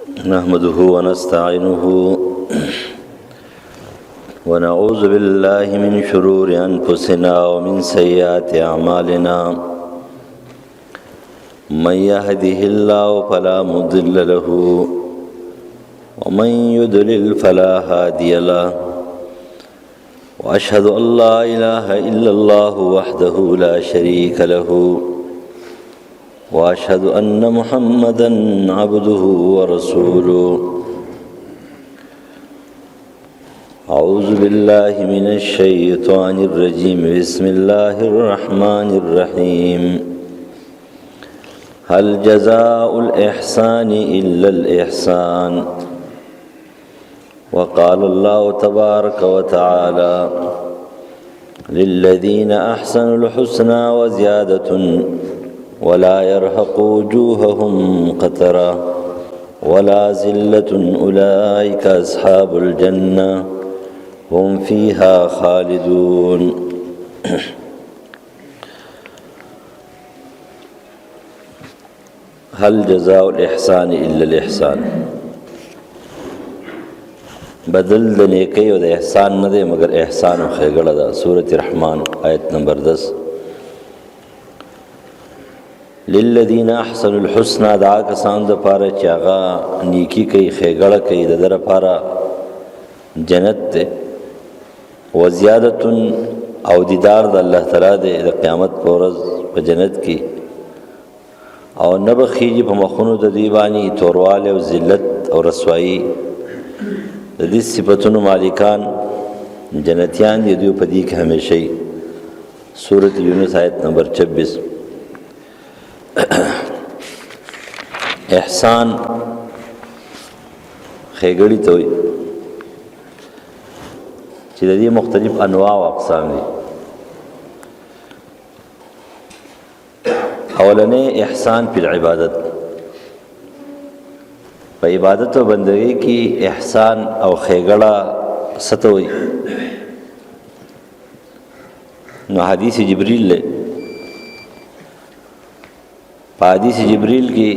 نحمده ونستعينه ونعوذ بالله من شرور أنفسنا ومن سيئات أعمالنا من يهده الله فلا مضل له ومن يضلل فلا هادي له وأشهد أن لا إله إلا الله وحده لا شريك له وأشهد أن محمدًا عبده ورسوله أعوذ بالله من الشيطان الرجيم بسم الله الرحمن الرحيم هل جزاء الإحسان إلا الإحسان وقال الله تبارك وتعالى للذين أحسنوا الحسنى وزيادة ولا يرهق وجوههم قترا ولا ذلة أولئك أصحاب الجنة هم فيها خالدون هل جزاء الإحسان إلا الإحسان بدل د نیکی او د احسان نه دی مگر احسان او ښېګړه ده. سورة رحمان آیت نمبر 10. للذین احسنوا الحسنى دا کسان د پاره چې هغه نیکی کوي ښېګړه کوي د ده لپاره جنت دی. وزیادت او دیدار د الله تعالی دی د قیامت په ورځ په جنت کې او نه به خیږي په مخونو د دوی باندې توروالی او ذلت او رسوایي. د دې صفتونو مالکان جنتیان دي دوی په دې کې همیشه. سورة یونس آیت نمبر 26. احسان ښېګړې ته وایي چې د دې مختلف انواع او اقسام دي. اولنې احسان فی العبادت، په عبادت او بندګۍ کې احسان او ښېګړه څه ته وایي؟ نو حدیث جبریل له په حدیث جبریل کې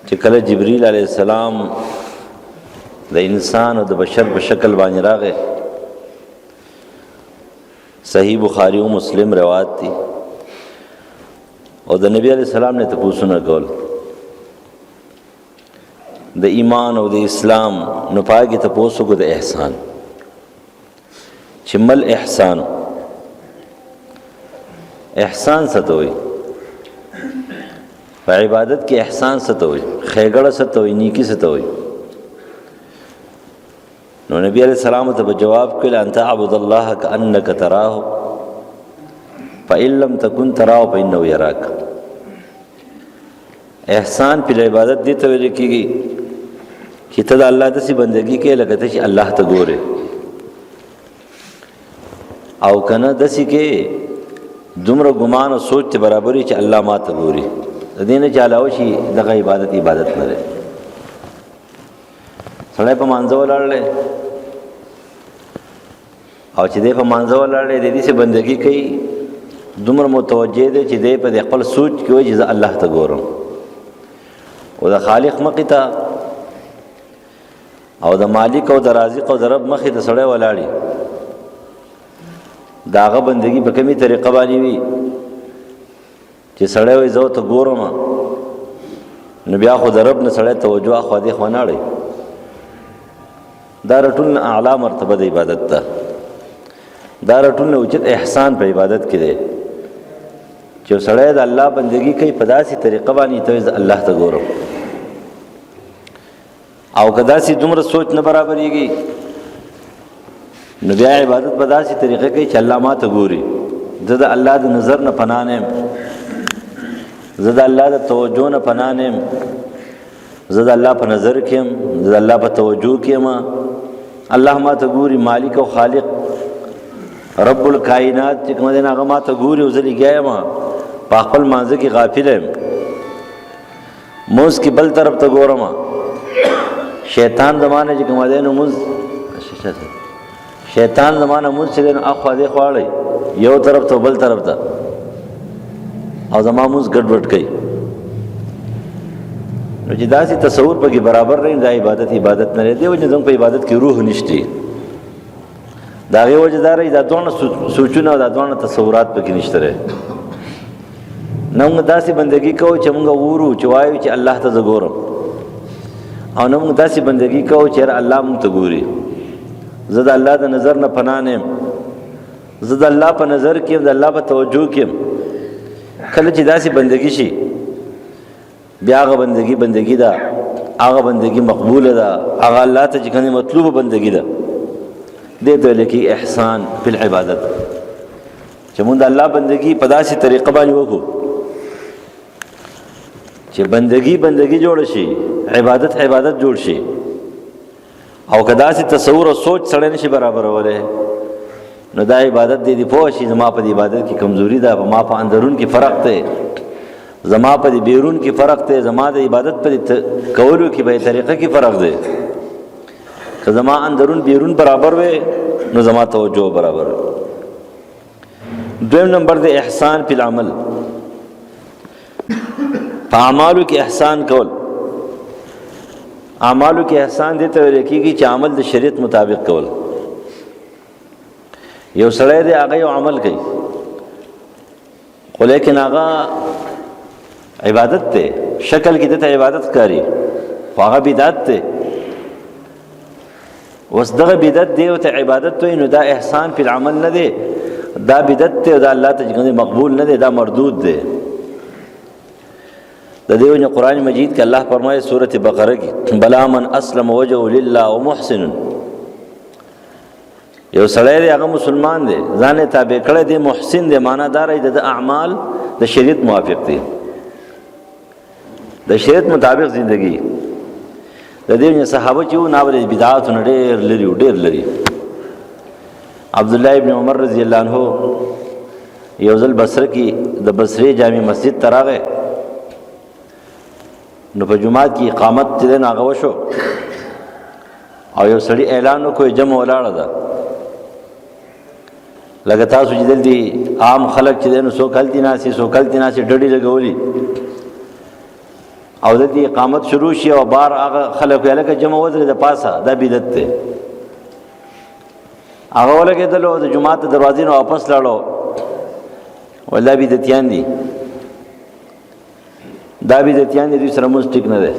چې کله جبریل علیه السلام د انسان او د بشر په شکل باندې راغی، صحیح بخاری او مسلم روایت دي، او د نبی علیه السلام نه تپوسونه کول د ایمان او د اسلام. نو پای کې تپوسو کو د احسان چې مل احسان، احسان څه ته وایي؟ په عبادت کې احسان څه ته وایي؟ ښېګړه څه ته وایي؟ نیکي څه ته وایي؟ نو نبی علیہ السلام ته جواب کړل ان تعبد الله کأنک تراه فإن لم تكن تراه فإنه يراك. احسان په عبادت دي ته ویل کېږي چې ته د الله داسې بندګي کې لکه ته چې الله ته ګورې، او کنه داسې کې دومره ګمان او سوچ ته برابري چې الله ما ته ګوري. د دې نه چې علاوه شي دغه عبادت نه دی. سړی په مانځه ولاړلی او چې دی په مانځه ولاړلی د دې څه بندګي کوي، دومره متوجه دی چې دی په خپل سوچ کې وایي چې زه الله ته ګورم، او د خالق مخې ته او د مالک او د رازق او د رب مخې ته سړی ولاړي. د هغه بندګي په کومې طریقه باندې وي چې سړی وایي زه ته ګورم، نو بیا خو د رب نه سړی توجه اخوا دې خوا نه اړوي. دا رټول اعلی مرتبه د عبادت ده. دا رټول اوچت احسان په عبادت کې دی چې سړی د الله بندګي کوي په داسې طریقه باندې ته الله ته ګورم، او که داسې دومره سوچ نه برابرېږي نو بیا عبادت په داسې طریقه کوي چې الله ما ته ګوري. زه د الله د نظر نه پناه نه یم، زه د الله د توجه نه پناه نه یم، زه د الله په نظر کې یم، زه د الله په توجه کې یم. الله ما ته ګوري، مالک او خالق رب الکائنات چې کوم دی هغه ما ته ګوري او زه لګیا یم په خپل مانځه کې غافل یم. موز کې بل طرف ته ګورم، شیطان زمانه چې کوم دی نو موز شیطان زمانه موز چې دی نو اخوا دې خوا اړوي یو طرف ته بل طرف ته، او زما موز ګډوډ کوي. نو چې داسې تصور پکې برابر رہی دا عبادت نه دی وجه زموږ په عبادت کې روح نشته دا غي وجه دا رہی دا دوه سوچونه او دا دوه تصورات پکې نشته رہی نو موږ داسې بندگی کوو چې موږ وورو چې وایو چې الله ته زګورم او نو موږ داسې بندگی کوو چې الله موږ ته ګوري زه د الله د نظر نه پناه نه زه د الله په نظر کې د الله په توجه کې کله چې داسې بندگی شي بیا هغه بندگی ده هغه بندگی مقبوله ده هغه الله ته چې کومه مطلوبه بندگی ده دې ته لکه احسان په عبادت چې موږ د الله بندگی په داسې طریقه باندې وکړو چې بندگی جوړ شي عبادت جوړ شي او کدا سي تصور او سوچ سره نشي برابرولې نو دا عبادت دې په شي زما په عبادت کې کمزوري ده ما په اندرون کې فرق ده زما په بیرون کې فرق ده زما د عبادت په کولو کې به طریقه کې فرق ده که زما اندرون بیرون برابر وي نو زما توجه برابر دویم نمبر ده احسان په عمل په اعمالو کې احسان کول اعمالو کې احسان دې ته ویل کېږي چې عمل د شریعت مطابق کول یو سړی دی هغه یو عمل کوي خو لیکن هغه عبادت ته شکل کې دته عبادت کوي خو هغه بدعت ته اوس دغه بدعت دی او ته عبادت ته نو دا احسان په عمل نه دی دا بدعت ته دا الله ته مقبول نه دی دا مردود دی د دیو قرآن مجید کې الله فرمایي سورۃ بقره کې بلا من اسلم وجهه لله ومحسن یو سړی دی هغه مسلمان دی ځان تابع کړی دی محسن دی معنا دار دی د اعمال د شریعت موافق دي د شریعت مطابق زندگی د دیو صحابه چې ناول بدعات ډېر لري عبد الله ابن عمر رضی الله عنه یو ځل بصره کې د بصره جامع مسجد تراغه نو په جمعات کې اقامت چې نه هغه وشو او یو سړی اعلان وکړ جمع ولاړه ده لکه تاسو چې دلته عام خلک چې نو سو کلتی ناسي ډډې لګولي او د دې اقامت شروع شي او بار هغه خلک یې جمع وځي د پاسه دا بدعت ده هغه ولګېدل او د جمعات دروازې نه واپس لاړو ولا بدعتيان دي دا بدعتيان دي سره مونږ ټیک نه ده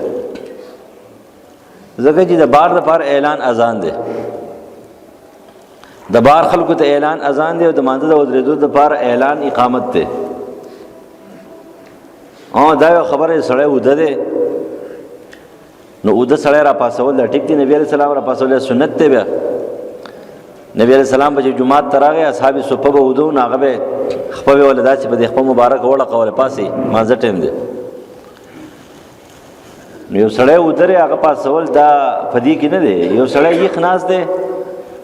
ځکه چې د بار د پار اعلان اذان ده د بار خلکو ته اعلان اذان دی او د مانځه د ودرېدو د پار اعلان اقامت ده دا خبره سړی وده ده نو وده سړی را پاسول د ټیک دی نبی عليه السلام را پاسول سنت ته بیا نبی عليه السلام په جمعات تراغه اصحاب صفه به ودو ناغه به خپل ولدات په خپل مبارک وړه قوله پاسي مانځه ټیم دی نو یو سړی ودره هغه پاسول دا فدی کې نه دی یو سړی یې خناس دی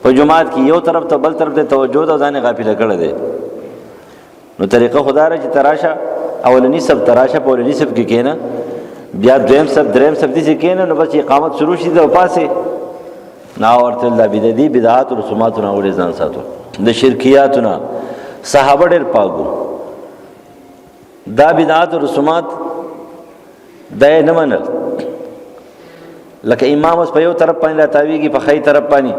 په جمعات کې یو طرف ته بل طرف ته توجه او ځان غافل کړی دی نو طریقه خدای را چې تراشه اولنی سب تراشه په اولنی سب کې کېنه بیا دریم سب دې چې کېنه نو بس اقامت شروع شي د پاسه نا ورته الله بدعي بدعات او رسومات نه اورې ځان ساتو د شرکیاتونه صحابه ډېر پاګو دا بدعات او رسومات دای نه منل لکه امام اوس په یو طرف باندې راتاویږي په خی طرف باندې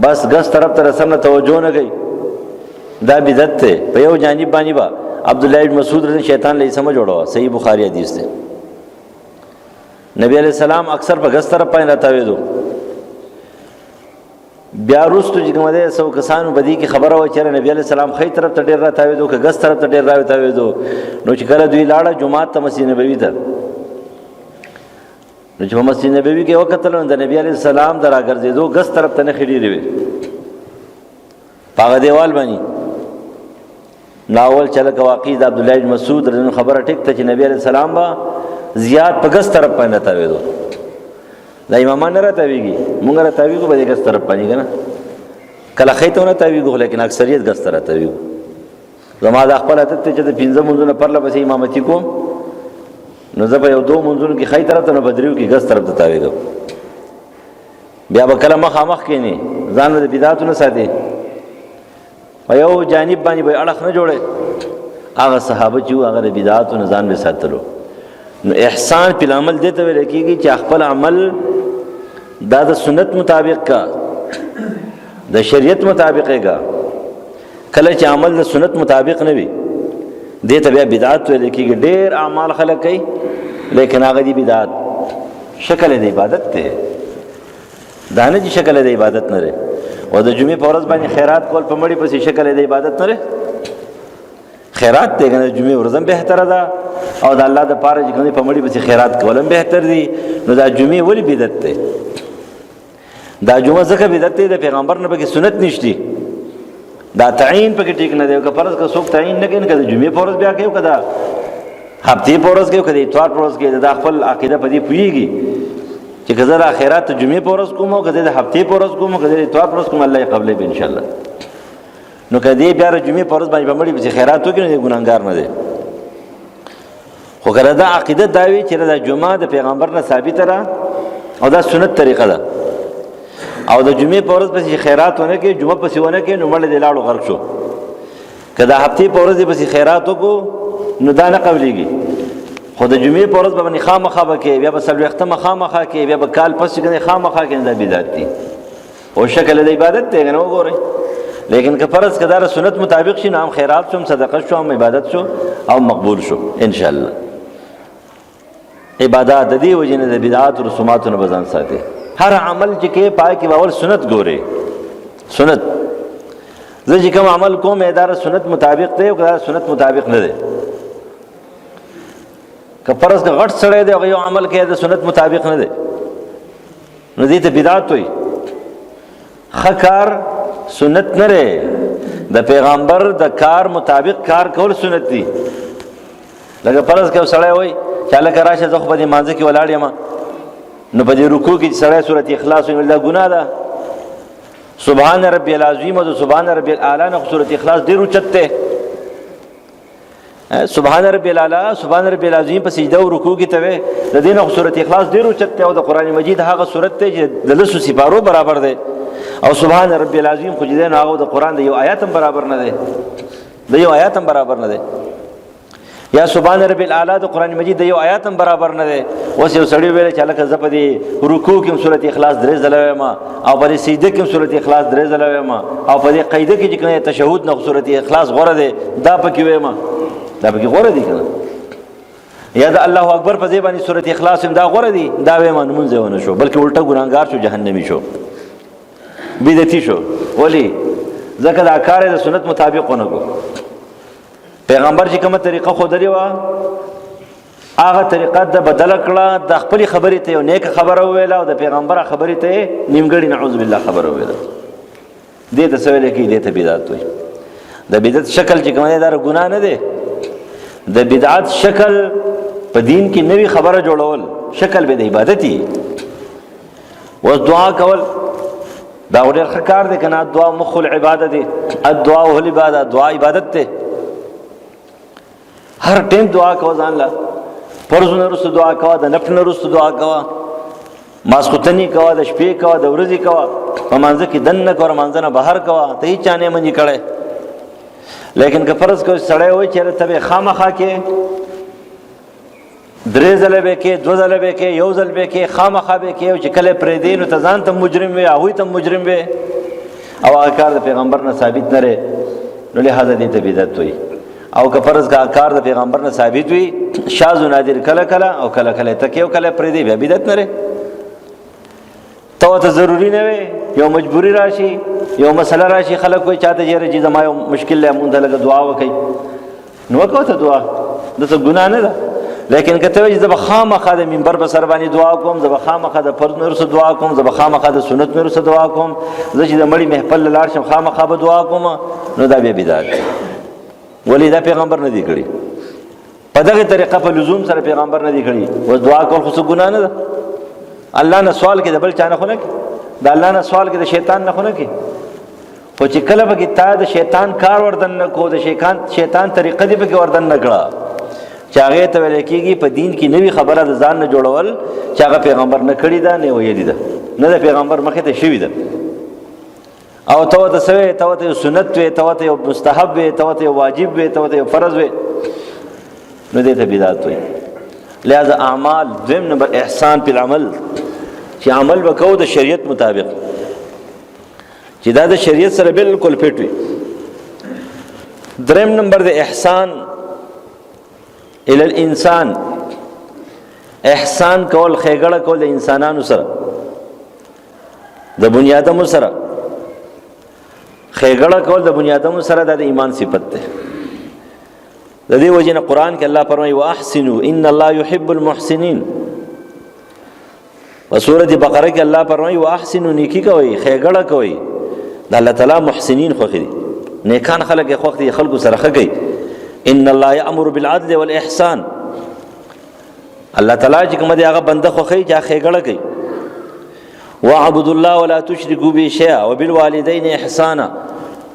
بس ګس طرف ته رسنه توجه نه کوي دا بدعت ته په یو جانب باندې با عبد الله بن مسعود رضی شیطان له سمجھ وړو صحیح بخاری حدیث ده نبی علیہ السلام اکثر په ګس طرف باندې راتاوي دو بیا وروسته چې کومه ده سو کسانو بدی کی خبره و چې نبی علیہ السلام خی طرف ته ډیر راتاوي دو که ګس طرف ته ډیر راتاوي دو نو چې کله دوی لاړه جمعه ته مسجد نبوي ته نو چې په مسجد نبوي کې وخت له نبی علیہ السلام دراګرځېدو ګس طرف ته نه خېډې دی پاغه دیوال باندې ناول چل کا واقع د عبد الله بن مسعود رضی الله خبره ټیک ته چې نبی علیہ السلام با زیات په ګس طرف باندې راتاوي دو دا امامان نه راتاويږي مونږ راتاويږو به ګس طرف باندې کنه کله خیته نه راتاويږو لیکن اکثریت ګس طرف راتاويږو زما د خپل عادت ته چې د 15 منځونه پرله پسې امامتي کوم نو زه په یو دو منځونو کې خی طرف ته نه بدریو کې ګس طرف ته تاويږم بیا به کله مخامخ کېنی ځان د بدعاتونو ساتي په یو جانب باندې به اړه نه جوړي هغه صحابه چې هغه د بدعاتونو ځان به ساتلو نو احسان په عمل دې ته ویل کېږي چې خپل عمل دا د سنت مطابق کا د شریعت مطابق کا. کله چې عمل د سنت مطابق نه وي دې ته بیا بدعت ویل کېږي. ډېر اعمال خلک کوي لیکن هغه دي بدعت، شکل د عبادت ته دا نه چې شکل د عبادت نه لري. او د جمعې په ورځ باندې خیرات کول په مړي پسې شکل د عبادت نه لري. خیرات ته کنه جمعې ورځ هم بهتره ده او د الله د پاره چې کنه په مړي پسې خیرات کول هم بهتر دي. نو دا جمعې ولی بدعت ده؟ دا جمعه ځکه بدعت ده د پیغمبر نه پکې سنت نشتی. دا تعین پکې ټیک نه دی. او که فرض که څوک تعین نه کوي کده جمعې په ورځ بیا کوي کده هفته په ورځ کوي کده اتوار په ورځ کوي دا خپل عقیده په دې پويږي چې کله د اخرات جمعې په ورځ کوم او کده د هفته په ورځ کوم او کده اتوار په ورځ کوم الله یې قبلې به ان شاء الله. نو کدی بیا جمعې په ورځ باندې په مړي به خیرات وکړي نه ګناګار نه دی. خو کله دا عقیده دا وی چې دا جمعه د پیغمبر نه ثابت را او دا سنت طریقه ده او د جمعې په ورځ پسې خیرات ونه کې جمعه پسې ونه کې نو مړ دې لاړو غرق شو. کله هفته په ورځ پسې خیرات وکړو نو دا نه قبلېږي. خو د جمعې په ورځ باندې خامخا به کې بیا به څلوېښتمه خامخا کې بیا به کال پسې کې خامخا کې دا بدعت دي او شکل د عبادت دی نه وګورئ. لیکن که فرض کدار سنت مطابق شي نو هم خیرات شو هم صدقه شو هم عبادت شو او مقبول شو ان شاء الله. عبادت د دې وجه نه د بدعات او رسوماتو نه بزان ساتي. هر عمل چې کې پای کې باور سنت ګوري. سنت زه چې کوم عمل کوم اداره سنت مطابق دی او کدار سنت مطابق نه دی. که فرض کا غټ سړی دی او یو عمل کې د سنت مطابق نه دی نو دې ته بدعت وایي. خکار سنت نه لري. د پیغمبر د کار مطابق کار کول سنت دي. لکه فرض کې سړی وایي چې لکه راشه زه خو په دې مانځه کې ولاړ یم نو په دې رکوع کې سړی سورۃ اخلاص ویل دا ګناه ده. سبحان ربی العظیم او سبحان ربی الاعلی نه سورۃ اخلاص ډیر اوچت ده. سبحان ربی الاعلی سبحان ربی العظیم په سجده او رکوع کې ته د دې نه سورۃ اخلاص ډیر اوچت ده او د قران مجید هغه سورۃ ته چې د لسو سپارو برابر ده. او سبحان ربی العظیم خو دې نه هغه د قران د یو آیات هم برابر نه ده. د یو آیات هم برابر نه ده. یا سبحان ربی الاعلی د قران مجید د یو آیات هم برابر نه ده. اوس یو سړی ویل چې لکه زه په دې رکوع کې سورۃ اخلاص درې ځله وایم او په دې سجده کې سورۃ اخلاص درې ځله وایم او په دې قاعده کې چې کنه تشهود نه سورۃ اخلاص غوړه ده دا پکې وایم دا پکې غوړه دي کنه. یا د الله اکبر په ځای باندې سورۃ اخلاص هم دا غوړه دي دا وایم نو مونږ ونه شو بلکې الټا ګناګار شو جهنمی شو بدعتي شو. ولی ځکه دا کار د سنت مطابق ونه کو. پیغمبر چې کومه طریقه خو درې وا هغه طریقه د بدل کړه د خپل خبرې ته یو نیک خبره ویله او د پیغمبر خبرې ته نیمګړی نعوذ بالله خبره ویله. دې ته سوال کې دې ته بدعت وایي. د بدعت شکل چې کومه دا ګناه نه دی. د بدعت شکل په دین کې نوې خبره جوړول شکل به د عبادتي. و دعا کول دا ډېر ښه کار دی کنه. دعا مخ العبادت دی. الدعاء هو العبادت. دعا عبادت ده. هر ټیم دعا کوه ځان له فرضونه وروسته دعا کوه د نفل نه وروسته دعا کوه ماسخوتنې کوه د شپې کوه د ورځې کوه په مانځه کې دننه کوه مانځه نه بهر کوه ته هېڅ چا نه منې کړی. لیکن که فرض کوه سړی وایي چې ته به خامخا کې درې ځله به کې دوه ځله به کې یو ځل به کې خامخا به کې او چې کله پرېږدې نو ته ځان ته مجرم وې هغوی ته مجرم وې او هغه کار د پیغمبر نه ثابت نه دی نو لهذا دې ته بدعت وایي. او که فرض کا کار د پیغمبر نه ثابت وي شاذ و نادر کله کله او کله کله تکي او کله پرې دی بیا بدعت نه لري. ته ضروری نه وي یو مجبوری راشي یو مسله راشي خلک کوئی چاته جره چې زما یو مشکل له مونږ لګه دعا وکي نو وکړه ته دعا د څه ګناه نه ده. لیکن کته وي چې خامخا د منبر په سر باندې دعا کوم زه خامخا د فرض نور سره دعا کوم زه خامخا د سنت نور سره دعا کوم زه چې د مړي محفل لاړ شم خامخا به دعا کوم نو دا به بدعت. ولی دا پیغمبر نه دی کړی. په دغه طریقه په لزوم سره پیغمبر نه دی کړی. و دعا کول خو څه ګناه نه ده. الله نه سوال کې د بل چا نه خونه کې د الله نه سوال کې د شیطان نه خونه کې. خو چې کله به کې تا د شیطان کار وردن نه کو د شیطان طریقه دی به کې وردن نه کړه چې هغه ته ویل کېږي په دین کې نوې خبره د ځان نه جوړول چې هغه پیغمبر نه کړی ده نه ویلي ده نه د پیغمبر مخې ته شوي ده او ته ورته څه وې ته ورته یو سنت وې ته ورته یو مستحب وې ته ورته یو واجب وې ته ورته یو فرض وې نو دې ته بدعت وایي. لہذا اعمال دویم نمبر احسان په العمل چې عمل وکړو د شریعت مطابق چې دا د شریعت سره بالکل فټ وي. دریم نمبر د احسان الی الانسان، احسان کول ښېګړه کول د انسانانو سره د بني آدمو سره ښېګړه کول د بني آدمو سره دا د ایمان صفت ده. د دې وجه نه قرآن کې الله فرمایي واحسنوا ان الله يحب المحسنين. په سورۃ بقره کې الله فرمایي واحسنوا نیکی کوئ ښېګړه کوئ. د الله تعالی محسنین خوښ دي، نیکان خلک یې خوښ دي، خلکو سره ښه کوي. ان الله یأمر بالعدل والاحسان. الله تعالی چې کوم دی هغه بنده خوښوي چې ښېګړه کوي. واعبدوا الله ولا تشركوا به شيئا وبالوالدين احسانا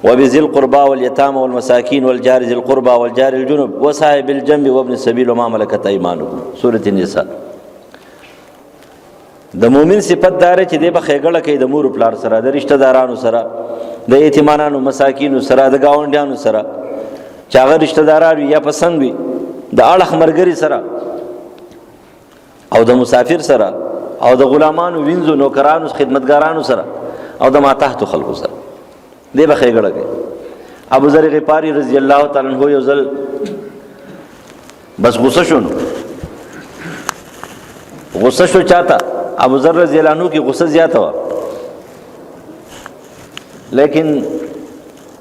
وبذي القربى واليتامى والمساكين والجار ذي القربى والجار الجنب وصاحب الجنب وابن السبيل وما ملكت ايمانكم. سورة النساء. د مؤمن صفت دار چې دی به ښېګړه کوي د مور پلار سره، د رشتہ دارانو سره، د یتیمانو مساکینو سره، د گاونډیانو سره چې هغه رشتہ داران یا پسند وي، د اړخ مرګري سره او د مسافر سره او د غلامانو وینځو نوکرانو خدمتګارانو سره او د ماتحت خلکو سره دی به ښېګړه کوي. ابو ذر غفاری رضی الله تعالی عنہ یو ځل بس غصه شو، غصه شو چاته ابو ذر رضی الله عنہ کی غصه زیاته و، لیکن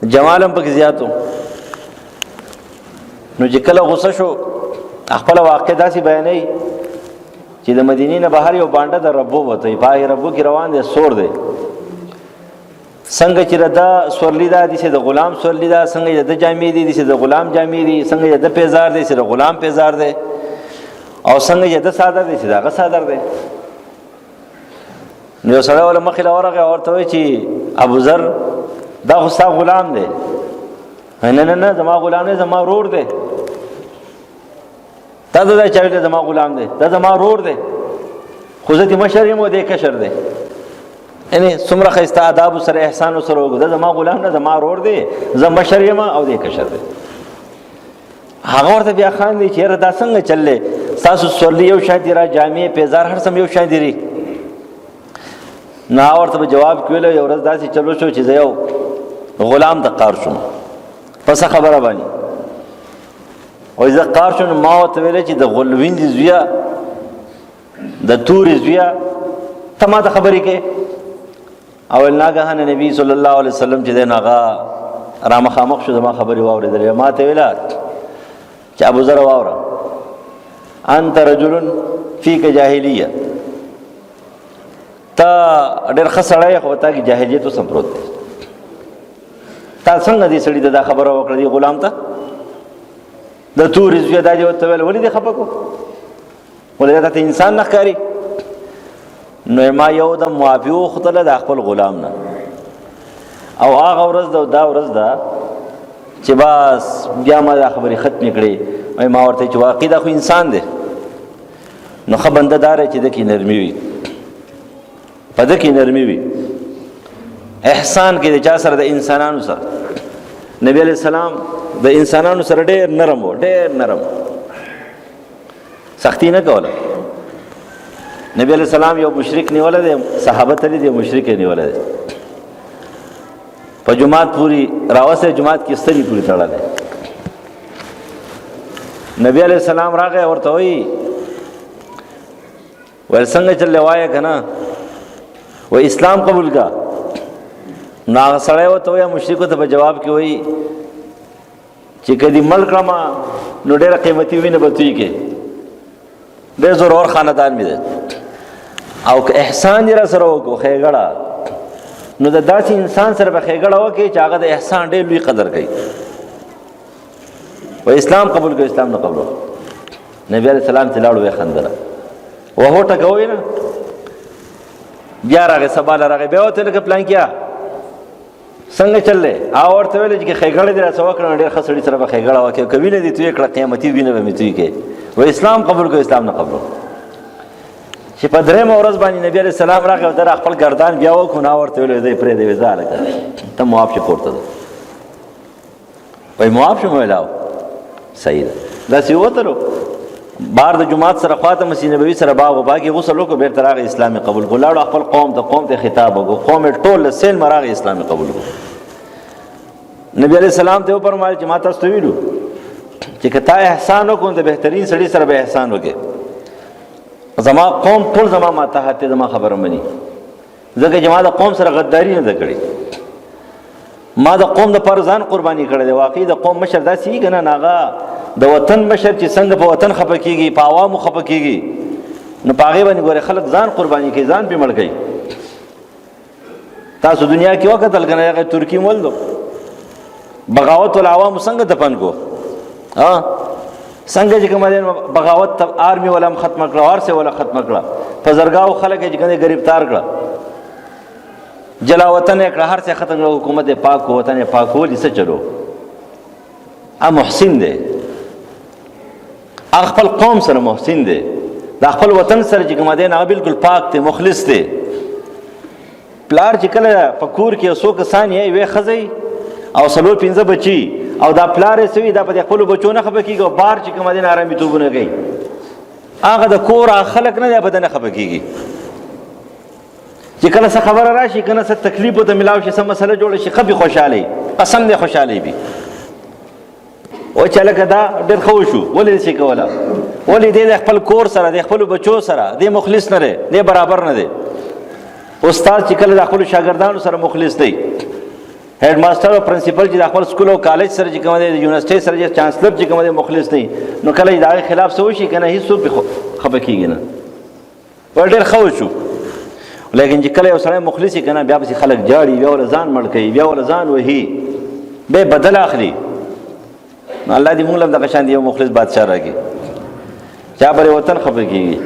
جمال هم پکې زیاتو. نو چې کله غصه شو خپل واقع داسې بیانوي چې د مدینې نه بهر یو بانډه د ربو وته پای ربو کې روان دي سور دی، څنګه چې دا سورلی دا دي چې د غلام سورلی دا، څنګه د جامې دي چې د غلام جامې دي، څنګه د پیزار دي چې د غلام پیزار دي، او څنګه د صادر دي چې دا صادر دي. نو سره ول مخله ورغه ورته وی چې ابو ذر دا خو ستا غلام دی. نه نه نه زما غلام نه، زما رور دی. دا دا چاویل زما غلام دی، دا زما رور دی، خو زه دې مشر یم او دې کشر دی. یعنی څومره ښایسته آداب سره احسان سره وکړو. دا زما غلام نه، زما رور دی، زه مشر یم او دې کشر دی. هغه ورته بیا خاندي چې یاره دا څنګه چللی، ستاسو سورلي یو شان دي، را جامې پیزار هر څه یو شان دي. نو ورته به جواب کې ویلو یو ورځ داسې چلو شو چې زه یو غلام ته قار شوم پس خبره باندې، وایي زه قار شوم. ما ورته ویل چې د وینځې زویه د تورې زویه ته ما ته خبرې کوې. او ناګهانه نبي صلی الله علیه وسلم چې دی نو هغه را مخامخ شو، زما خبرې واورېدلې. ما ته ویله چې ابو ذر واوره انت رجل فیک جاهلیه، تا ډېر ښه سړی خو تا کې جاهلیت اوس هم پروت دی. تا څنګه دې سړي ته دا خبره وکړه دې غلام ته د تورې زویه دا دې ورته ویل، ولې دې خفه کړو، ولې دا ته انسان نه ښکاري. نو ما یو دم معافي وختله د خپل غلام نه. او هغه ورځ ده دا ورځ ده چې بس بیا ما دا خبرې ختمې کړې. ما ورته چې واقع دا خو انسان دی، نو ښه بنده داره چې د کې نرمي وي، په ده کې نرمي وي. احسان کې د چا سره؟ د انسانانو سره. نبی علیہ السلام د انسانانو سره ډېر نرم و، ډېر نرم، سختی نه کوله. نبی علیہ السلام یو مشرک نیوله دی، صحابه تللی دی، مشرک یې نیوله دی، په جماعت پوری راوسه، جماعت کې ستنې پوری تړلی. نبی علیہ السلام راغی ورته وایي ویل څنګه چلې وایه که نه، و اسلام قبول کا. نو هغه سړی ورته وایي مشرکو ته په جواب کې وایي چې که دې مړ کړم نو ډېره قیمتي وینه به توی کې، ډېر زورور خاندان مې دی، او که احسان یې را سره وکړو ښېګړه، نو د داسې انسان سره به ښېګړه وکړي چې هغه د احسان ډېر لوی قدر کوي. و اسلام قبول کړو، اسلام نه قبول. نبی علیہ السلام ته لاړو وخندله، وهو ټکوي نه. بیا راغی سبا راغی بیا ورته لکه پلانکیا څنګه چللی، هغه ورته ویل چې ښېګړه دې راڅه وکړه نو ډېر ښه سړي سره به ښېګړه وکړې، که وینه دې توی کړه قیمتي وینه به مې توی کړې. و اسلام قبول کړو، اسلام نه قبول. چې په درېیمه ورځ باندې نبي علیه السلام راغی او در خپل ګردان بیا وکړو، نو ورته ویل دی پرېږدې وې ځه هلکه ته معاف شې پورته ده. وایي معاف شم؟ ویل او صحیح ده. داسې ووتلو بار د جماعت سره خواته مسجد نبوي سره باغ باغي غسل وکړ بیرته راغی اسلامي قبول کړ لاړ خپل قوم ته خطاب وکړ قوم ټول سیل مراغ اسلامي قبول کړ نبی عليه السلام ته فرمایل چې ما تاسو ته ویلو چې کته احسان وکړو د بهترین سړي سره به احسان وکړي زما قوم ټول زما ماته هته زما خبره مني ځکه چې ما د قوم سره غداری نه کړې ما د قوم د پر ځان قرباني کړې دی واقعي د قوم مشر داسې کنه ناغه د وطن مشر چې څنګه په وطن خپه کیږي په عوامو خپه کیږي نو پاغه باندې ګوره خلک ځان قرباني کوي ځان په مړ کوي تاسو دنیا کې وکتل کنه هغه ترکی مولدو بغاوت العوام څنګه دفن کو ها څنګه چې کومه بغاوت آرمي ولا ختم کړه ورسه ولا ختم کړه په زرګاو خلک چې کنه گرفتار کړه جلا وطن کړه هر څه ختم کړه حکومت پاک وطن پاک ولې څه چلو ا محسن دی خپل قوم سره محسن دی د خپل وطن سره چې کوم دی نه بالکل پاک دی مخلص دی پلار چې کله فکور کې اوسو کسان یې وې خزي او سلو 15 بچي او دا پلار یې سوي دا په خپل بچو نه خپه کیږي بار چې کوم دی نه آرامي توبونه کوي هغه د کور خلک نه بدن خپه کیږي چې کله څه خبره راشي کنه څه تکلیف ته ملاوي شي سم مسله جوړ شي خبي خوشاله قسم دې خوشاله بي او چې لکه دا ډېر خو شو ولې شي کوله ولې دې خپل کور سره د خپل بچو سره دې مخلص نه دی دې برابر نه دی استاد چې کله د خپل شاګردانو سره مخلص دی هډ ماستر او پرنسپل چې د خپل سکول او کالج سره چې کوم دی یونیورسيټي سره چې چانسلر چې کوم دی مخلص دی نو کله دا خلاف سوي شي کنه هیڅ څه خپه کیږي نه ډېر خو شو لیکن چې کله یو سره مخلص کنه بیا به خلک جاړي بیا ول ځان مړ کوي بیا ول ځان وهي به بدل اخلي الله دې موږ له قشان دی یو مخلص بادشاہ راکړي چا پر وطن خپه کیږي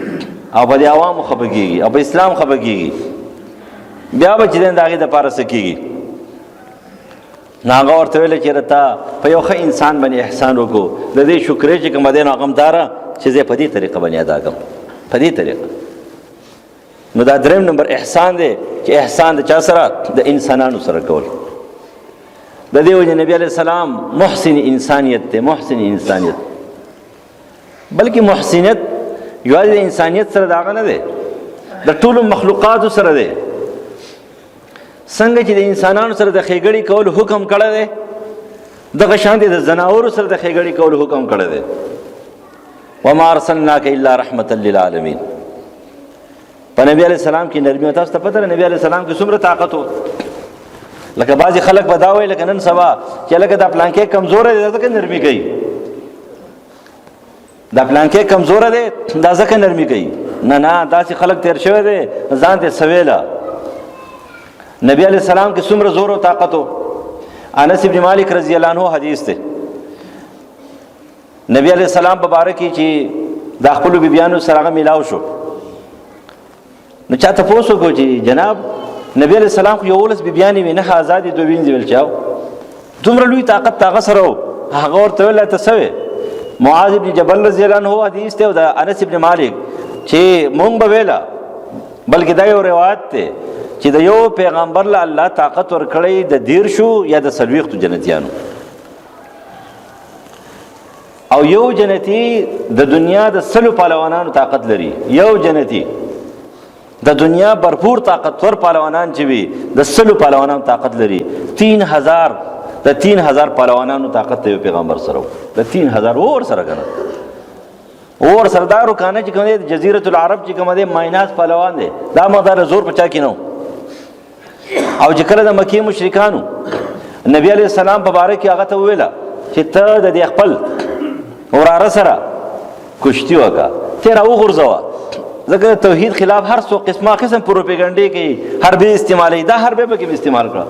او په عوام خپه کیږي او په اسلام خپه کیږي بیا به چې دغه د پاره سکیږي ناغه ورته ویل چې رتا په یو ښه انسان باندې احسان وکړو د دې شکر چې کوم دین هغه دارا چې زه په دې طریقه باندې ادا کوم په دې طریقه نو دا دریم نمبر احسان دی چې احسان د چا سره د انسانانو سره کول د دې وجه نبی علیہ السلام محسن انسانیت ته محسن انسانیت بلکې محسنیت یوازې انسانیت سره داغه نه دی د ټولو مخلوقات سره دی څنګه چې د انسانانو سره د خېګړې کول حکم کړی دی دغه شان د زناور سره د خېګړې کول حکم کړی دی وما ارسلناک الا رحمتا للعالمین په نبی علیہ السلام کې نرمي تاسو ته پته نبی علیہ السلام کې څومره طاقت و لکه بعضی خلک بداوي لکه نن سبا چې لکه دا پلانکې کمزور دی ځکه نرمي کوي دا پلانکې کمزور دی دا ځکه نرمي کوي نه داسې خلک تیر شوی دی ځان ته سویلا نبی علیہ السلام کې څومره زور او طاقت و انس ابن مالک رضی الله عنه حدیث ده نبی علیہ السلام مبارک چې د خپل بیبيانو سره ملاو شو نو چاته پوسو کو چې جناب نبی علیہ السلام خو یو لس بیبيانی وینه آزادې دوه وینځي ول چاو دومره لوی طاقت تاغه سره هغه ورته ویل تاسو معاذ ابن جبل رضی الله عنه حدیث ته د انس ابن مالک چې مونږ به ویلا بلکې دا یو روایت ته چې د یو پیغمبر له الله طاقت ورکړی د دیر شو یا د سلويختو جنتیانو او یو جنتی د دنیا د سلو پهلوانانو طاقت لري یو جنتی د دنیا برپور طاقتور پهلوانان چې وي د سلو پهلوانانو طاقت لري 3000 د 3000 پهلوانانو طاقت دی پیغمبر سره د 3000 اور سره کنه اور سردارو کانه چې کومه جزیره العرب چې کومه مایناس پهلوان دی دا مقدار زور پچا کینو او چې کله د مکی مشرکانو نبی علیہ السلام مبارک هغه ته ویلا چې ته د خپل وراره سره کشتی وکا تیرا وګرځوا ځکه توحید خلاف هر څو قسم پروپاګاندا کوي حربي استعمالي دا حربي به کې استعمال کړه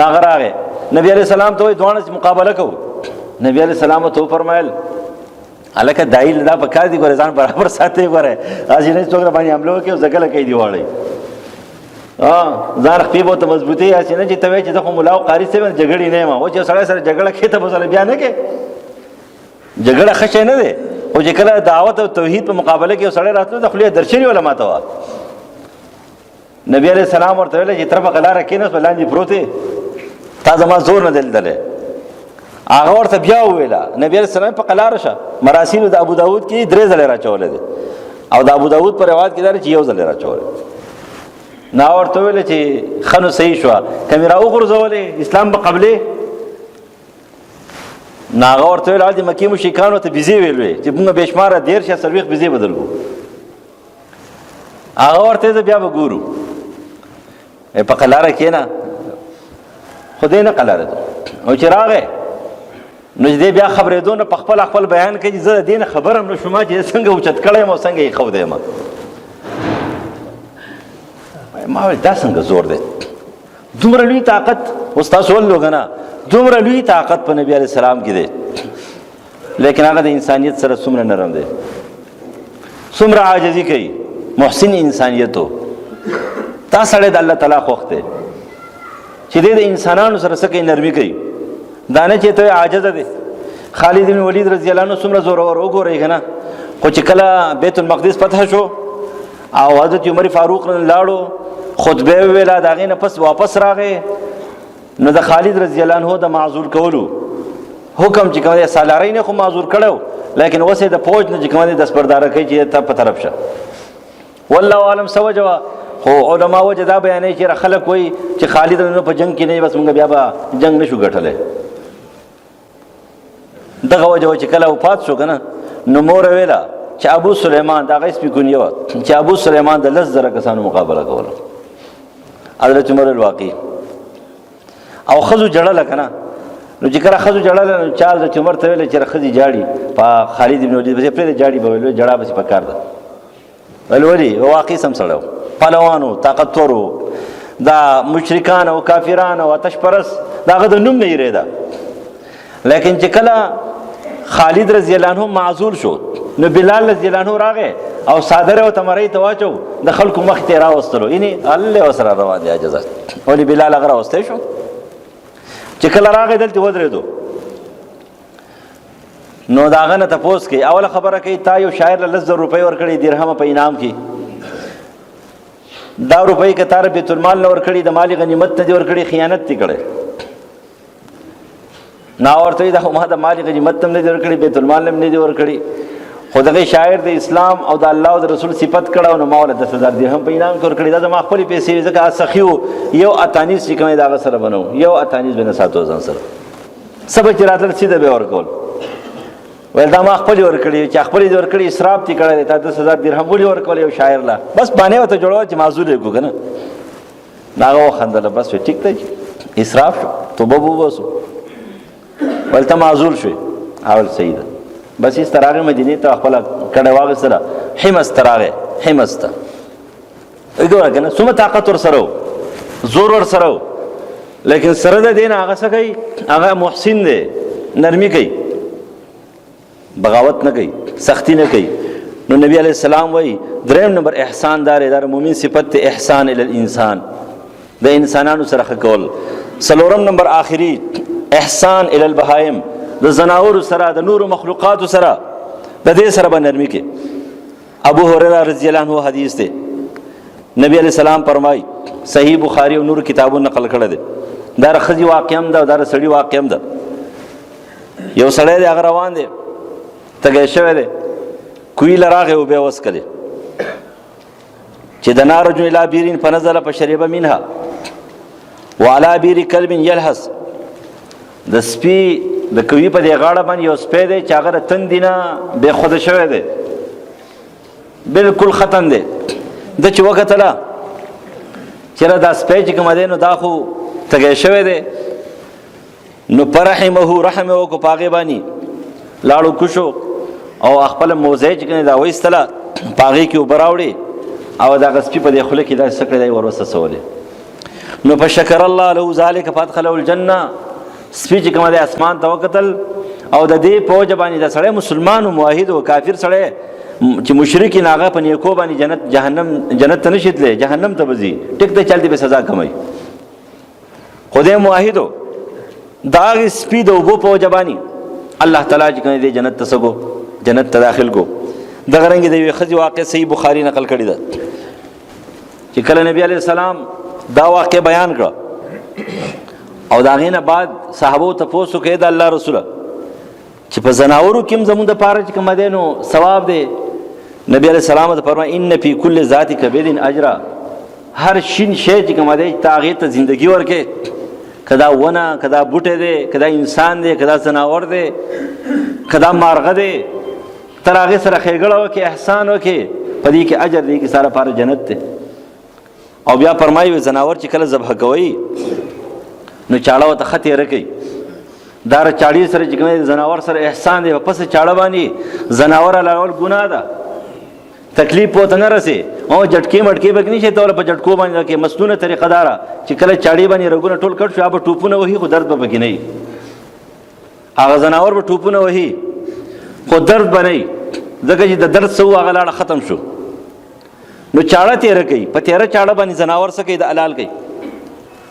ناغراغه نبی علیہ السلام ته دوه مقابله کو نبی علیہ السلام ته فرمایل الکه دایل دا پکار دي ګور ځان برابر ساتي ګوره اځي نه څوک باندې حمله کوي ځکه کوي دی واړی ځان خپل بوته مضبوطی یا چې نه چې توې چې خو مولا او قاری سره جګړې نه ما او چې سره سره جګړه کېته بوزل بیا نه کې جګړه خشه نه ده او چې کله دعوت او توحید په مقابله کې سره راتلو د خلیه درشنی علماء ته نبی علیہ السلام ورته ویل چې طرفه غلاره کې نه بلاندې پروته تا زما زور نه دلدله هغه ورته بیا وویله نبی علیه السلام په قلاره شه مراسیل د ابو داود کې 3 ځله راچولې دي او د ابو داود په روایت کې دا چې یو ځل راچولې نا ورته ویل چې خنو صحیح شو کمیرا وګرځولې اسلام په قبله ناغه ورته ویل د مکی مشرکانو ته بيزي ویلې چې موږ بشماره دیر شه سرویخ بيزي بدل کو هغه ورته بیا وګورو په قلاره کې نه خدای نه قلاره او چې راغې نو دې بیا خبرې دونه په خپل بیان کوي زه دین خبرم نو شوم چې څنګه اوچت کړم او څنګه یې خو دې ما دا څنګه زور دی دومره لوی طاقت استاد ول لوګنا دومره لوی طاقت په نبی عليه السلام کې دی لیکن هغه د انسانیت سره څومره نرم دی څومره عاجزي کوي محسن انسانیتو تا سره د الله تعالی خوخته چې د انسانانو سره سکه نرمي کوي دانه چې ته عاجز دی خالد بن ولید رضی الله عنه څومره زور اور وګورئ کنه خو چې کله بیت المقدس فتح شو او حضرت عمر فاروق لاړو خطبه ویلا داغه نه پس واپس راغې نو د خالد رضی الله عنه د معذور کولو حکم چې کومه سالارین خو معذور کړو لیکن وسه د فوج نه چې کومه د سپردار کوي چې ته په طرف شه والله عالم سوجوا خو علما وجه دا بیانې چې خلک وای چې خالد نو په جنگ کې نه بس موږ بیا به جنگ نشو ګټلې دغه وجه چې کله وفات شو کنه نو مور ویلا چې ابو سليمان دا غیس په ګونیو چې ابو سليمان د 10,000 کسانو مقابله کوله حضرت عمر الواقعي او خزو جړل کنه نو چې کله خزو جړل نو چال د عمر ته ویل چې خزي جاړي په خالد بن ولید په پرې جاړي به ویل جړا به پکار ده ولولي واقعي سم سره پهلوانو طاقتورو دا مشرکان او کافران او آتش پرست داغه د نوم نه یریدا لیکن چې کله خالد رضی الله عنه معذور شو نو بلال رضی الله عنه راغې او صادره او تمری ته واچو د خلکو مخ ته راوستلو یعنی الله وسره روا دي اجازه ولې بلال هغه راوسته شو چې کله راغې دلته ودرېدو نو داغه نه تاسو کې اول خبره کوي تا یو شاعر له 10,000 روپۍ ورکړي درهم په انعام کې دا روپۍ کتار بیت المال نه ورکړي د مالی غنیمت نه ورکړي خیانت تی کړي نا ورته دا ما د مالی غنیمت نه ورکړي بیت المال نه ورکړي خدای شاعر د اسلام او د الله او د رسول صفت کړه نو مولا 10,000 درهم په انعام کې ورکړي دا ما خپل پیسې ځکه سخیو یو اتانیس چې کومه دا سره بنو یو اتانیس بنه ساتو ځان سره سبا چې راتل سیده به ورکول ول دا ما خپل ورکړي چې خپل ورکړي اسراف تی کړه ته 10,000 درهم ولې ورکول یو شاعر لا بس باندې وته جوړو چې معذور کو کنه ناغه خندل بس ټیک ته اسراف توبه ووسو ولته معذور شوی اول سیده بس اس تراغه مدینه ته خپل کډه واغ سره حمص تراغه حمص ته وګوره کنه څومره طاقت ور سره زور ور سره لیکن سره د دین هغه څه کوي هغه محسن دی نرمي کوي بغاوت نه کوي سختی نه کوي نو نبی علیہ السلام وای دریم نمبر احسان دار مومن صفت احسان ال الانسان د انسانانو سره کول سلورم نمبر آخری احسان ال البهائم د زناور سره د نور مخلوقات سره د دې سره بنرمي کې ابو هريره رضی الله عنه حدیث ده نبی علیہ السلام فرمای صحیح بخاری او نور کتابونو نقل کړه ده دا رخصي واقعم ده دا سړی واقعم ده یو سړی د هغه روان دی تګه شوی دی کوی لراغه او به وس کړي چې د نار جو الی بیرین فنزل فشرب منها وعلى بیر کلب یلحس د سپی د کوی په دی غاړه باندې یو سپی دی چې هغه تندینه به خود شوی دی بالکل ختم دی د چې وکتله چیرې دا سپی چې کوم دی نو دا خو تګه شوی دی نو پرحمه رحمه او کو پاغه باندې لاړو کوشو او خپل موزه چې کنه دا وېستله پاغه کې وبراوړي او دا غسپی په دې خله کې دا سکړې دی ورسته سوالې نو په شکر الله له ذالک فادخلوا الجنه سپی چې کوم د اسمان ته وکتل او د دې پوج باندې د سړی مسلمان او موحد او کافر سړی چې مشرک ناغه په نیکو باندې جنت ته نشیدلې جهنم ته وځي ټیک ته چلتي به سزا کمای خدای موحد دا سپی د وبو پوج باندې الله تعالی چې کنه دې جنت ته سګو جنت ته داخل کو دغه رنګ دی خزي واقع صحیح بخاری نقل کړی ده چې کله نبی علیہ السلام دا واقع بیان کړ او د هغې نه بعد صحابو تپوس وکړی د الله رسوله چې په زناورو کې هم زمونږ دپاره چې کومه دی نو ثواب دی. نبی علیه السلام ته فرمایي ان فی کل ذات کبد اجرا، هر شین شی چې کومه دی ته هغې ته زندګي ورکړې، که دا ونه، که دا بوټی دی، که دا انسان دی، که دا زناور دی، که دا مارغه دی، تر هغې سره ښېګړه وکړې، احسان وکړې، په دې کې اجر دی، کې ستا لپاره جنت دی. او بیا فرمایي زناور چې کله ذبح کوئ نو چاړه ورته ښه تېره کوي. دا چاړې سره چې کوم زناور سره احسان دی، په پسې چاړه باندې زناور حلالول ګناه ده، تکلیف پوته نه رسي. او جټکې مټکې به نه شي ته په جټکو باندې کې مسنونه طریقه داره چې کله چاړې باندې رګونه ټول کټ شو به ټوپونه وهي خو درد به پکې نه وي. هغه زناور به ټوپونه وهي خو درد به نه وي، ځکه چې د درد څه و هغه لاړه ختم شو. نو چاړه تېره کوي، په تېره چاړه باندې زناور څه کوي د حلال کوي.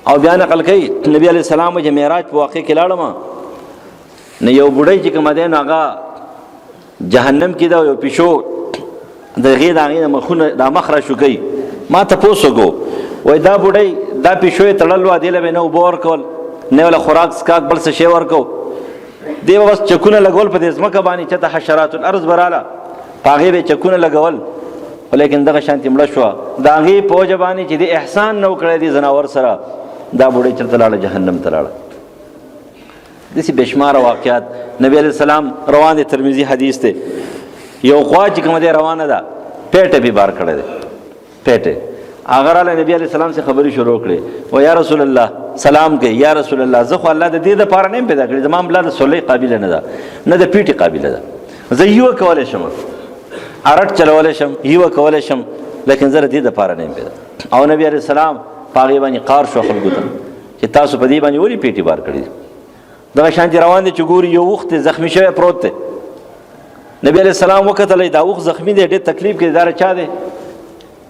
او بیا نقل کوي نبی علیه السلام چې معراج په واقع کې لاړم نو یو بوډۍ چې کومه دی نو هغه جهنم کې ده، یو پیشو د هغې د هغې مخونه دا مخ را شوکوي. ما تپوس وکړو وایي دا بوډۍ دا پیشو یې تړل وه، دې له به نه اوبه ورکول، نه یې له خوراک څښاک بل څه شی ورکو، دې به بس چکونه لګول په دې ځمکه باندې چېرته حشرات الارض به راله په هغې به یې چکونه لګول. ولیکن دغه شانتې مړه شوه د هغې په وجه باندې چې دې احسان نه و کړی دې زناور سره، دا بوډۍ چېرته لاړه جهنم ته لاړه. داسې بېشماره واقعات نبی علیه السلام روان دی. ترمذي حدیث دی، یو غوا چې کومه دی روانه ده پیټه بې بار کړی دی، پیټه هغه راله نبي علیه السلام څخه خبرې شروع کړې و یا رسول الله سلام کوي یا رسول الله زه خو الله د دې دپاره نه یم پیدا کړې، زما ملا د سولۍ قابله نه ده، نه د پیټې قابله ده، زه یوه کولی شم ارټ چلولی شم، یوه کولی شم، لیکن زه د دې دپاره نه یم پیدا. او نبي علیه السلام په هغې باندې قار شو خلکو ته چې تاسو په دې باندې ولې پیټې بار کړي دي. دغه شانتې روان دی چې ګوري یو اوښ دی زخمي شوی پروت دی. نبی علیه السلام وکتلی دا اوښ زخمي دی، ډېر تکلیف کې دی، دا چا دی؟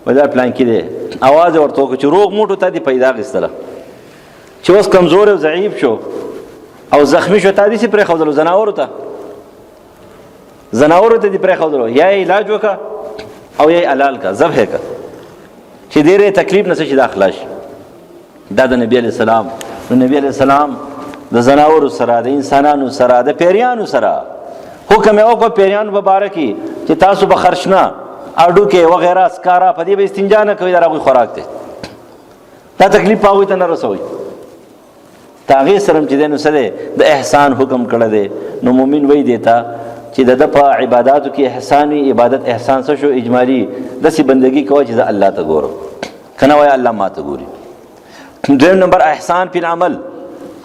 وایي دا پلانکي دی. اواز یې ورته وکړو چې روغ موټو تا دې پیدا اخېستله چې اوس کمزور او ضعیف شو او زخمي شو، تا دې سې پرېښودلو زناورو ته، زناورو ته دې پرېښودلو، یا یې علاج وکړه او یا یې حلال کړه، ذبح یې کړه چې ډېرې تکلیف نه څه شي دا خلاص شي. دا د نبي علیه السلام. نو نبي علیه السلام د زناورو سره، د انسانانو سره، د پیریانو سره حکم یې وکړ پیریانو په باره کې چې تاسو به خرشنه اډوکې وغیره سکاره په دې به استنجا نه کوئ، دا هغوی خوراک دی، دا تکلیف په هغوی ته نه رسوئ. د هغې سره چې دی نو څه دی د احسان حکم کړی دی. نو مؤمن وایي دې ته چې د ده په عباداتو کې احسان وي، عبادت احسان څه شو اجمالي، داسې بندګي کوه چې زه الله ته ګورم، که نه وایه الله ما ته ګوري. دویم نمبر احسان فی العمل،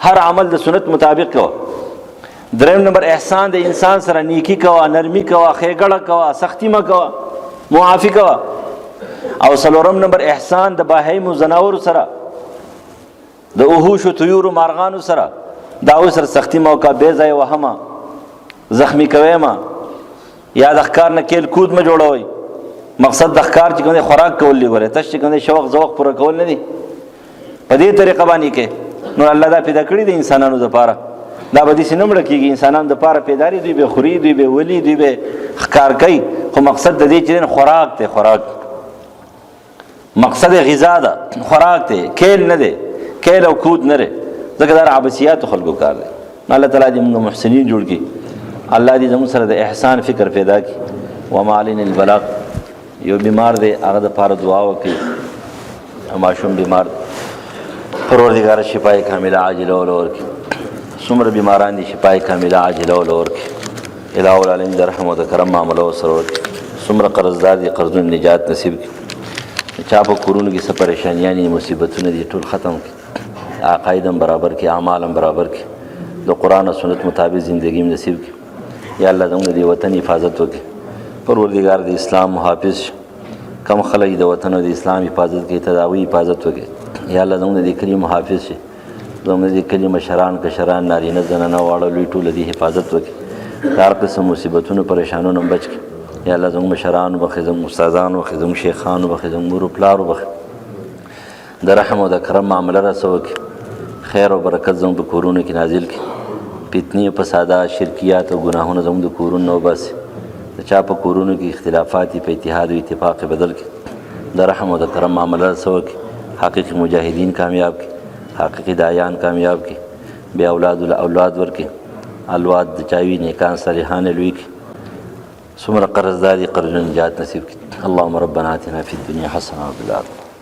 هر عمل د سنت مطابق کوه. دریم نمبر احسان د انسان سره نیکی کوه، نرمی کوه، ښېګړه کوه، سختی مه کوه، معافي کوه. او څلورم نمبر احسان د بهیمو زناورو سره، د اوهوشو طیورو مارغانو سره، د هغوی سره سختي مه وکړه، بې ځایه وهمه، زخمی کوئ ما، یا د ښکار نه کیل کود مه جوړوئ. مقصد د ښکار چې کوم دی خوراک کول دی، ګورئ تش چې کوم دی شوق ذوق پوره کول نه دي، په دې طریقه باندې کې. نو الله دا پیدا کړي د انسانانو دپاره، دا به داسې نه مړه کېږي، انسانانو دپاره پیدا دي، دوی به خوري، دوی به ولي، دوی به ښکار کوي، خو مقصد د دې چې دی خوراک دی، خوراک مقصد غذا ده، خوراک دی، کیل نه دی، کیل او کود نه دی، ځکه دا عبثیاتو خلکو کار دی. الله تعالی دې موږ محسنین جوړ کړي، الله دې زموږ سره د احسان فکر پیدا کړي. وما علینا البلاغ. یو بیمار دی هغه دپاره دعا وکړي، ماشوم بیمار دی، پروردګاره شفای کامله عاجله ول ورکړي. څومره بیماران دي شفای کامله عاجله ول ورکړي. الهو العالمین د رحم او د کرم معامله ورسره وکړي. څومره قرضدار دي قرضونه نجات نصیب کړي. چا په کورونو کې څه پریشانیانې مصیبتونه دي ټول ختم کړي، عقاید هم برابر کړي، اعمال هم برابر کړي، د قرآن او سنت مطابق زندگی هم نصیب کړي. یا الله زموږ د دې وطن حفاظت وکړي. پروردګار د اسلام محافظ شي. کم خلک د وطن او د اسلام حفاظت کوي، تداوی حفاظت وکړي. یا الله زموږ د دې کلي محافظ شي. زموږ د دې کلي مشران کشران نارینه زنانه واړه لوی ټول د دې حفاظت وکړي، د هر قسم مصیبتونو پریشانونو هم بچ کړي. یا الله زموږ مشران وبخښي، زموږ استادان وبخښي، زموږ شیخان وبخښي، زموږ مور و پلار وبخښي، د رحم او د کرم معامله راسه وکړي. خیر او برکت زموږ په کورونو کې نازل کړي. فتنې او فسادات، شرکیات او ګناهونه زموږ د کورونو نه وباسي. د چا په کورونو کې اختلافات په اتحاد او اتفاق بدل کړي. د رحم او د کرم معامله راسه وکړي. حقیقي مجاهدین کامیاب کړي. حقیقي دایان کامیاب کړي، بیا اولاد اولاد ورکړي، الواد د چاوي نیکان صالحان لوی کړي، څومره قرضدار دي قرضونه نجات نصیب کړي. اللهم ربنا آتنا فی الدنیا حسنه وفي الآخرة